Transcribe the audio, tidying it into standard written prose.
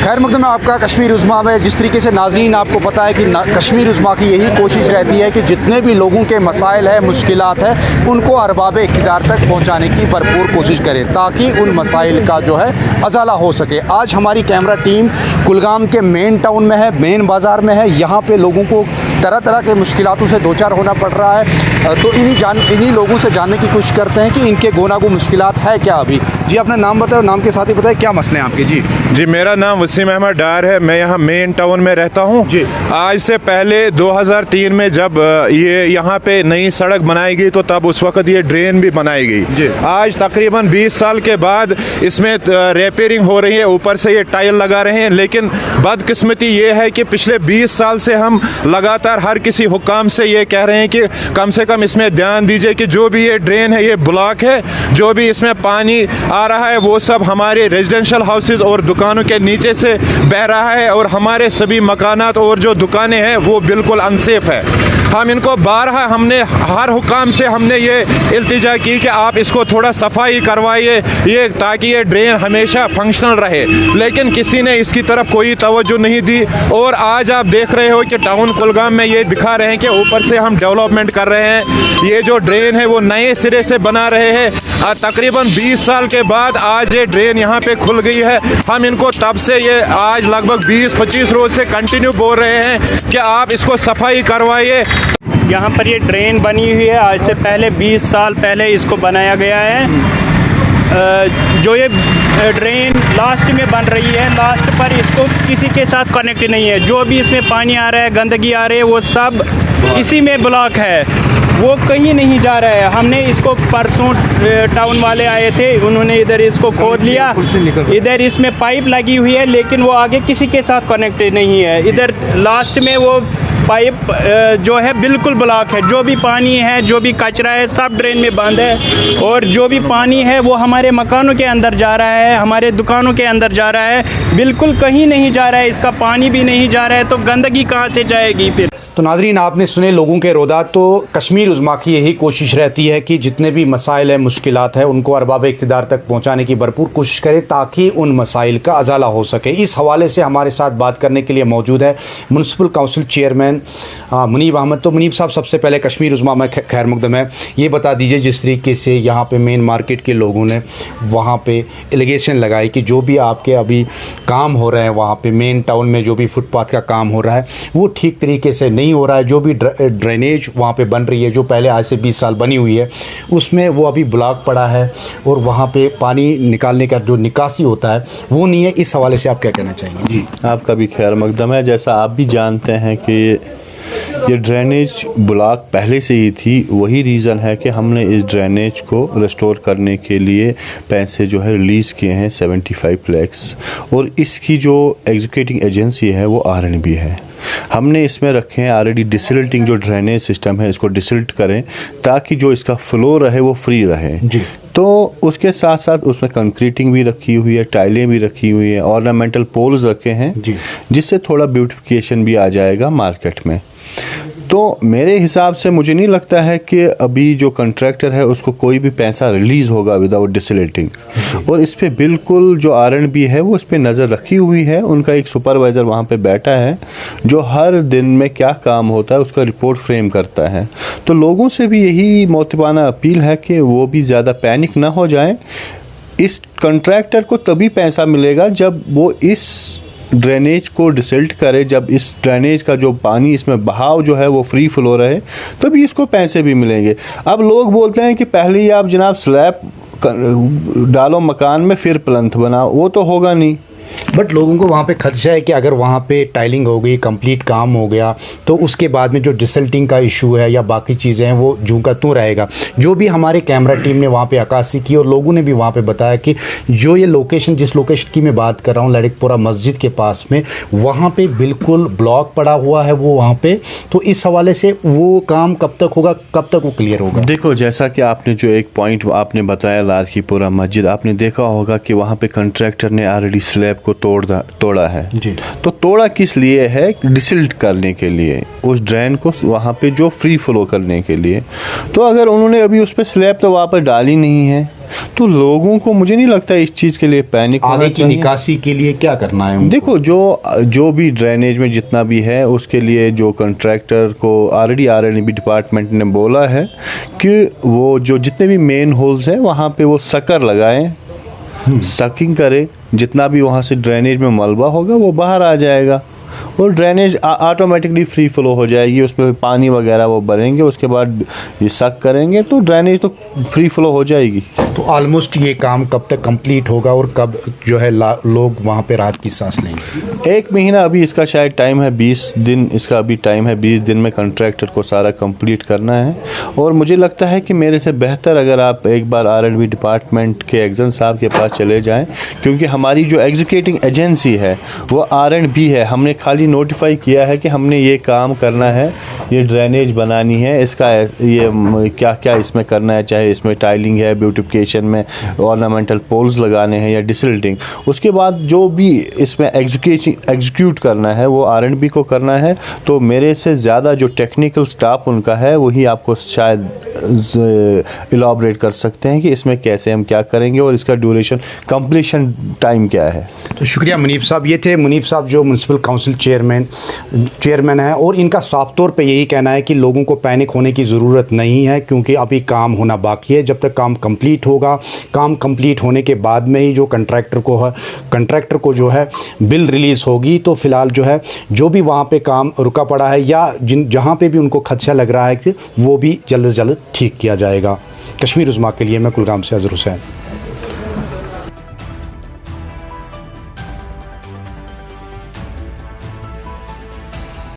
खैर मकदम आपका कश्मीर उज़्मा में जिस तरीके से नाज़रीन आपको पता है कि कश्मीर उज़्मा की यही कोशिश रहती है कि जितने भी लोगों के मसाइल है मुश्किलात है उनको अरबाब इक़्तिदार तक पहुँचाने की भरपूर कोशिश करें ताकि उन मसाइल का जो है अजाला हो सके। आज हमारी कैमरा टीम कुलगाम के मेन टाउन में है, मेन बाज़ार में है। यहाँ पे लोगों को तरह तरह के मुश्किलातों से दो चार होना पड़ रहा है, तो इन्हीं लोगों से जानने की कोशिश करते हैं कि इनके गोनागो मुश्किलात है क्या। अभी जी अपना नाम बताओ, नाम के साथ ही बताएं क्या मसले हैं आपके। जी मेरा नाम वसीम अहमद डार है, मैं यहाँ मेन टाउन में रहता हूँ जी। आज से पहले 2003 में जब ये यहाँ पे नई सड़क बनाई गई तो तब उस वक्त ये ड्रेन भी बनाई गई जी। आज तकरीबन 20 साल के बाद इसमें रिपेयरिंग हो रही है, ऊपर से ये टाइल लगा रहे हैं। लेकिन बदकिस्मती ये है कि पिछले 20 साल से हम लगातार हर किसी हुक्काम से ये कह रहे हैं कि कम से कम इसमें ध्यान दीजिए कि जो भी ये ड्रेन है ये ब्लॉक है, जो भी इसमें पानी आ रहा है वो सब हमारे रेजिडेंशियल हाउसेज और दुकानों के नीचे से बह रहा है और हमारे सभी मकानात और जो दुकानें हैं वो बिल्कुल अनसेफ है। हम इनको बारहा हमने हर हुक्काम से हमने ये इल्तिजा की कि आप इसको थोड़ा सफाई करवाइए ये ताकि ये ड्रेन हमेशा फंक्शनल रहे, लेकिन किसी ने इसकी तरफ कोई तवज्जो नहीं दी। और आज आप देख रहे हो कि टाउन कुलगाम में ये दिखा रहे हैं कि ऊपर से हम डेवलपमेंट कर रहे हैं, ये जो ड्रेन है वो नए सिरे से बना रहे हैं। तकरीबन 20 साल के बाद आज ये ड्रेन यहाँ पे खुल गई है। हम इनको तब से ये आज लगभग 20-25 रोज से कंटिन्यू बोल रहे हैं कि आप इसको सफाई करवाइए। यहाँ पर ये ड्रेन बनी हुई है, आज से पहले 20 साल पहले इसको बनाया गया है। जो ये ड्रेन लास्ट में बन रही है, लास्ट पर इसको किसी के साथ कनेक्ट नहीं है। जो भी इसमें पानी आ रहा है, गंदगी आ रही है, वो सब इसी में ब्लॉक है, वो कहीं नहीं जा रहा है। हमने इसको परसों टाउन वाले आए थे, उन्होंने इधर इसको खोद लिया, इधर इसमें पाइप लगी हुई है लेकिन वो आगे किसी के साथ कनेक्टेड नहीं है। इधर लास्ट में वो पाइप जो है बिल्कुल ब्लॉक है। जो भी पानी है, जो भी कचरा है, सब ड्रेन में बंद है और जो भी पानी है वो हमारे मकानों के अंदर जा रहा है, हमारे दुकानों के अंदर जा रहा है, बिल्कुल कहीं नहीं जा रहा है। इसका पानी भी नहीं जा रहा है तो गंदगी कहाँ से जाएगी फिर। तो नाज़रीन आपने सुने लोगों के रोदात। तो कश्मीर उज़्मा की यही कोशिश रहती है कि जितने भी मसाइल हैं मुश्किलात हैं उनको अरबाब इक़्तिदार तक पहुंचाने की भरपूर कोशिश करें ताकि उन मसाइल का अजाला हो सके। इस हवाले से हमारे साथ बात करने के लिए मौजूद है municipal council chairman Munib Ahmad. तो मुनीब साहब सबसे पहले कश्मीर उज़्मा में खैर मकदम है, ये बता दीजिए जिस तरीके से यहाँ पे मेन मार्केट के लोगों ने वहाँ पे एलिगेशन लगाई कि जो भी आपके अभी काम हो रहे हैं वहाँ पे मेन टाउन में जो भी फुटपाथ का काम हो रहा है वो ठीक तरीके से नहीं हो रहा है। जो भी ड्रेनेज वहाँ पे बन रही है जो पहले आज से 20 साल बनी हुई है उसमें वो अभी ब्लॉक पड़ा है और वहाँ पे पानी निकालने का जो निकासी होता है वो नहीं है। इस हवाले से आप क्या कहना चाहेंगे। जी आपका भी खैर मकदम है। जैसा आप भी जानते हैं कि ये ड्रेनेज ब्लॉक पहले से ही थी, वही रीज़न है कि हमने इस ड्रेनेज को रेस्टोर करने के लिए पैसे जो है रिलीज़ किए हैं 75 लाख और इसकी जो एग्जीक्यूटिंग एजेंसी है वो RNB है। हमने इसमें रखे हैं ऑलरेडी डिसिल्टिंग जो ड्रेनेज सिस्टम है इसको डिसिल्ट करें ताकि जो इसका फ्लो रहे वो फ्री रहे जी। तो उसके साथ साथ उसमें कंक्रीटिंग भी रखी हुई है, टाइलें भी रखी हुई है, ऑर्नामेंटल पोल्स रखे हैं जिससे थोड़ा ब्यूटिफिकेशन भी आ जाएगा मार्केट में। तो मेरे हिसाब से मुझे नहीं लगता है कि अभी जो कॉन्ट्रैक्टर है उसको कोई भी पैसा रिलीज़ होगा विदाउट डिसिलेटिंग। और इस पे बिल्कुल जो RNB है वो इस पे नज़र रखी हुई है, उनका एक सुपरवाइज़र वहाँ पे बैठा है जो हर दिन में क्या काम होता है उसका रिपोर्ट फ्रेम करता है। तो लोगों से भी यही मोतिबाना अपील है कि वो भी ज़्यादा पैनिक ना हो जाए। इस कॉन्ट्रैक्टर को तभी पैसा मिलेगा जब वो इस ड्रेनेज को डिसिल्ट करे, जब इस ड्रेनेज का जो पानी इसमें बहाव जो है वो फ्री फ्लो रहे तभी इसको पैसे भी मिलेंगे। अब लोग बोलते हैं कि पहले ही आप जनाब स्लैब डालो मकान में फिर प्लंथ बनाओ, वो तो होगा नहीं। बट लोगों को वहाँ पे खदशा है कि अगर वहाँ पे टाइलिंग हो गई, कंप्लीट काम हो गया तो उसके बाद में जो डिसल्टिंग का इशू है या बाकी चीज़ें हैं वो जूं का त्यों रहेगा। जो भी हमारे कैमरा टीम ने वहाँ पे अक्कासी की और लोगों ने भी वहाँ पे बताया कि जो ये लोकेशन जिस लोकेशन की मैं बात कर रहा हूँ लड़कपुरा मस्जिद के पास में, वहाँ पे बिल्कुल ब्लॉक पड़ा हुआ है वो वहाँ पे। तो इस हवाले से वो काम कब तक होगा, कब तक वो क्लियर होगा? देखो जैसा कि आपने जो एक पॉइंट आपने बताया लड़कपुरा मस्जिद, आपने देखा होगा कि वहाँ पे कंट्रैक्टर ने ऑलरेडी स्लैब को तोड़ा है जी। तो तोड़ा किस लिए है? डिसिल्ट करने के लिए, उस ड्रेन को वहाँ पे जो फ्री फ्लो करने के लिए। तो अगर उन्होंने अभी उस पर स्लैब तो वापस डाली नहीं है तो लोगों को मुझे नहीं लगता इस चीज़ के लिए पैनिक होना आगे की चाहिए। निकासी के लिए क्या करना है उनको? देखो, जो भी ड्रेनेज में जितना भी है उसके लिए जो कॉन्ट्रैक्टर को ऑलरेडी आरएनबी डिपार्टमेंट ने बोला है कि वो जो जितने भी मेन होल्स हैं वहाँ पे वो सकर लगाएं, सकिंग करें, जितना भी वहाँ से ड्रेनेज में मलबा होगा वो बाहर आ जाएगा और ड्रेनेज ऑटोमेटिकली फ्री फ्लो हो जाएगी। उसमें पानी वगैरह वो भरेंगे, उसके बाद ये सक करेंगे तो ड्रेनेज तो फ्री फ्लो हो जाएगी। तो ऑलमोस्ट ये काम कब तक कंप्लीट होगा और कब जो है लोग वहाँ पे रात की सांस लेंगे? 1 महीना अभी इसका शायद टाइम है, 20 दिन इसका अभी टाइम है। 20 दिन में कॉन्ट्रैक्टर को सारा कंप्लीट करना है और मुझे लगता है कि मेरे से बेहतर अगर आप एक बार आरएनबी डिपार्टमेंट के एग्जन साहब के पास चले जाएं, क्योंकि हमारी जो एग्जीक्यूटिंग एजेंसी है वो आरएनबी है। हमने खाली नोटिफाई किया है कि हमने ये काम करना है, ये ड्रेनेज बनानी है, इसका ये क्या क्या इसमें करना है, चाहे इसमें टाइलिंग है, ब्यूटिफिकेशन में ऑर्नामेंटल पोल्स लगाने हैं या डिसिल्टिंग। उसके बाद जो भी इसमें एग्जीक्यूट करना है वो आरएनबी को करना है। तो मेरे से ज़्यादा जो टेक्निकल स्टाफ उनका है वही आपको शायद इलाबरेट कर सकते हैं कि इसमें कैसे हम क्या करेंगे और इसका ड्यूरेशन कंप्लीशन टाइम क्या है। तो शुक्रिया मुनीब साहब। ये थे मुनीब साहब जो म्यूनसिपल काउंसिल चेयरमैन है और इनका साफ तौर पे यही कहना है कि लोगों को पैनिक होने की ज़रूरत नहीं है, क्योंकि अभी काम होना बाकी है। जब तक काम कंप्लीट होगा, काम कंप्लीट होने के बाद में ही जो कंट्रैक्टर को जो है बिल रिलीज़ होगी, तो फिलहाल जो है जो भी वहाँ पे काम रुका पड़ा है या जहाँ पे भी उनको खदशा लग रहा है कि वो भी जल्द से जल्द ठीक किया जाएगा। कश्मीर उज़्मा के लिए मैं कुलगाम से अज़हर हुसैन।